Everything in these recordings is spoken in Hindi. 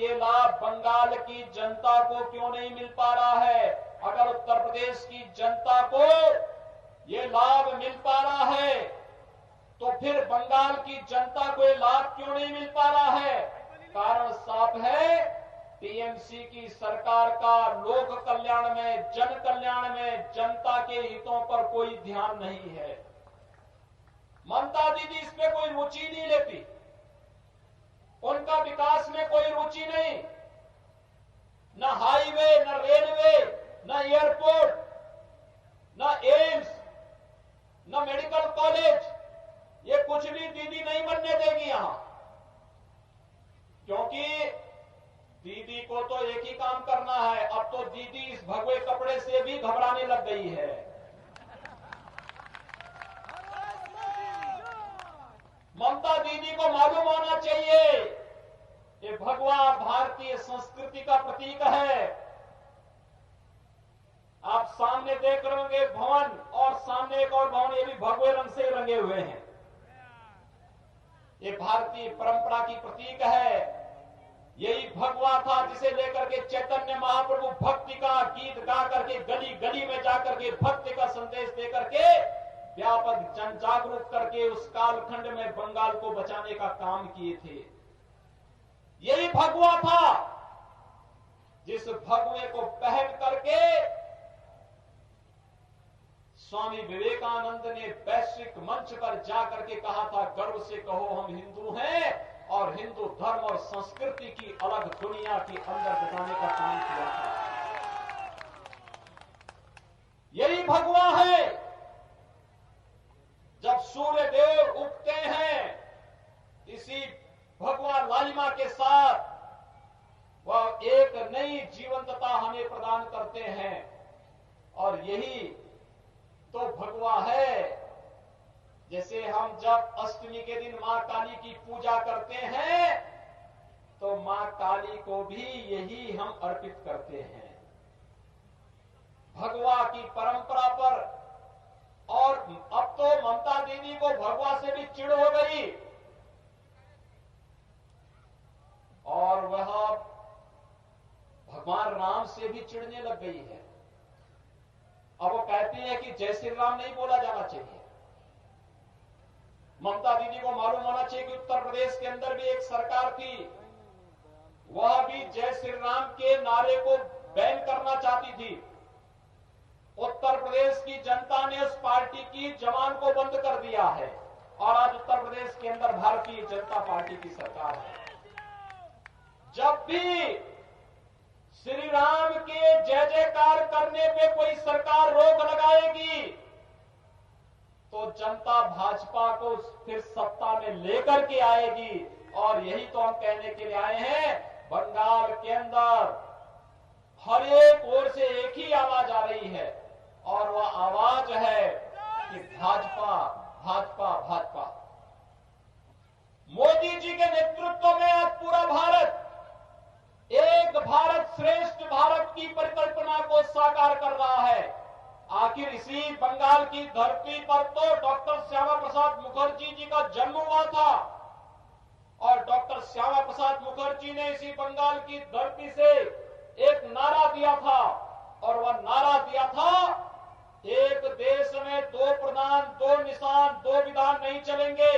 ये लाभ बंगाल की जनता को क्यों नहीं मिल पा रहा है? अगर उत्तर प्रदेश की जनता को ये लाभ मिल पा रहा है तो फिर बंगाल की जनता को ये लाभ क्यों नहीं मिल पा रहा है? कारण साफ है, टीएमसी की सरकार का लोक कल्याण में, जन कल्याण में, जनता के हितों पर कोई ध्यान नहीं है। ममता दीदी इसमें कोई रुचि नहीं लेती, उनका विकास में कोई रुचि नहीं। न हाईवे, न रेलवे, न एयरपोर्ट, न एम्स, न मेडिकल कॉलेज, ये कुछ भी दीदी नहीं बनने देगी यहां। क्योंकि दीदी को तो एक ही काम करना है, अब तो दीदी इस भगवे कपड़े से भी घबराने लग गई है। ममता दीदी को मालूम होना चाहिए ये भगवा भारतीय संस्कृति का प्रतीक है। आप सामने देख रहे होंगे भवन, और सामने एक और भवन, ये भी भगवे रंग से रंगे हुए हैं। ये भारतीय परंपरा की प्रतीक है। यही भगवा था जिसे लेकर के चैतन्य महाप्रभु भक्ति का गीत गा करके गली गली में जाकर के भक्ति का संदेश दे करके व्यापक जन जागरूक करके उस कालखंड में बंगाल को बचाने का काम किए थे। यही भगवा था जिस भगवे को पहन करके स्वामी विवेकानंद ने वैश्विक मंच पर जाकर के कहा था, गर्व से कहो हम हिंदू हैं, और हिंदू धर्म और संस्कृति की अलग दुनिया के अंदर बताने का काम किया था। यही भगवा है। जब सूर्य देव उगते हैं, इसी भगवा लालिमा के साथ वह एक नई जीवंतता हमें प्रदान करते हैं। और यही तो भगवा है। जैसे हम जब अष्टमी के दिन मां काली की पूजा करते हैं तो मां काली को भी यही हम अर्पित करते हैं, भगवा की परंपरा पर। और अब तो ममता दीदी को भगवा से भी चिढ़ हो गई और वह भगवान राम से भी चिढ़ने लग गई है। अब वो कहती है कि जय श्री राम नहीं बोला जाना चाहिए। ममता दीदी को मालूम होना चाहिए कि उत्तर प्रदेश के अंदर भी एक सरकार थी, वह भी जय श्री राम के नारे को बैन करना चाहती थी। उत्तर प्रदेश की जनता ने उस पार्टी की जबान को बंद कर दिया है और आज उत्तर प्रदेश के अंदर भारतीय जनता पार्टी की सरकार है। जब भी श्री राम के जय जयकार करने पे कोई सरकार रोक लगाएगी तो जनता भाजपा को फिर सत्ता में लेकर के आएगी। और यही तो हम कहने के लिए आए हैं। बंगाल के अंदर हर एक ओर से एक ही आवाज आ रही है और वह आवाज है कि भाजपा भाजपा भाजपा। मोदी जी के नेतृत्व में आज पूरा भारत एक भारत श्रेष्ठ भारत की परिकल्पना को साकार कर रहा है। आखिर इसी बंगाल की धरती पर तो डॉक्टर श्यामा प्रसाद मुखर्जी जी का जन्म हुआ था और डॉक्टर श्यामा प्रसाद मुखर्जी ने इसी बंगाल की धरती से एक नारा दिया था और वह नारा दिया था, एक देश में दो प्रधान, दो निशान, दो विधान नहीं चलेंगे।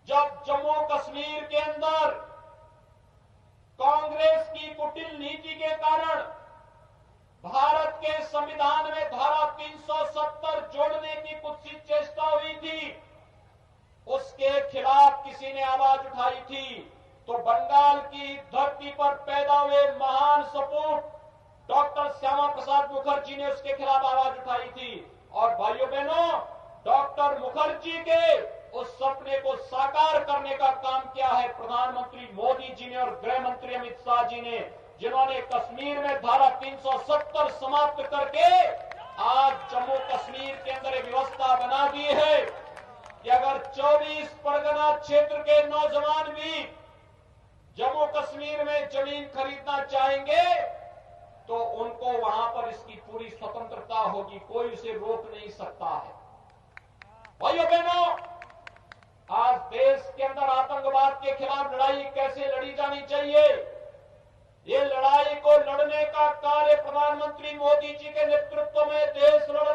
जब जम्मू कश्मीर के अंदर कांग्रेस की कुटिल नीति के कारण भारत के संविधान में धारा 370 जोड़ने की कुत्सित चेष्टा हुई थी, उसके खिलाफ किसी ने आवाज उठाई थी तो बंगाल की धरती पर पैदा हुए महान सपूत डॉक्टर श्यामा प्रसाद मुखर्जी ने उसके खिलाफ आवाज उठाई थी। और भाइयों बहनों, डॉक्टर मुखर्जी के उस सपने को साकार करने का काम किया है प्रधानमंत्री मोदी जी ने और गृह मंत्री अमित शाह जी ने, जिन्होंने कश्मीर में धारा 370 समाप्त करके आज जम्मू कश्मीर के अंदर एक व्यवस्था बना दी है कि अगर 24 परगना क्षेत्र के नौजवान भी जम्मू कश्मीर में जमीन खरीदना चाहेंगे तो उनको वहां पर इसकी पूरी स्वतंत्रता होगी, कोई उसे रोक नहीं सकता है। भाइयों बहनों, आज देश के अंदर आतंकवाद के खिलाफ लड़ाई कैसे लड़ी जानी चाहिए, कार्य प्रधानमंत्री मोदी जी के नेतृत्व में देश लड़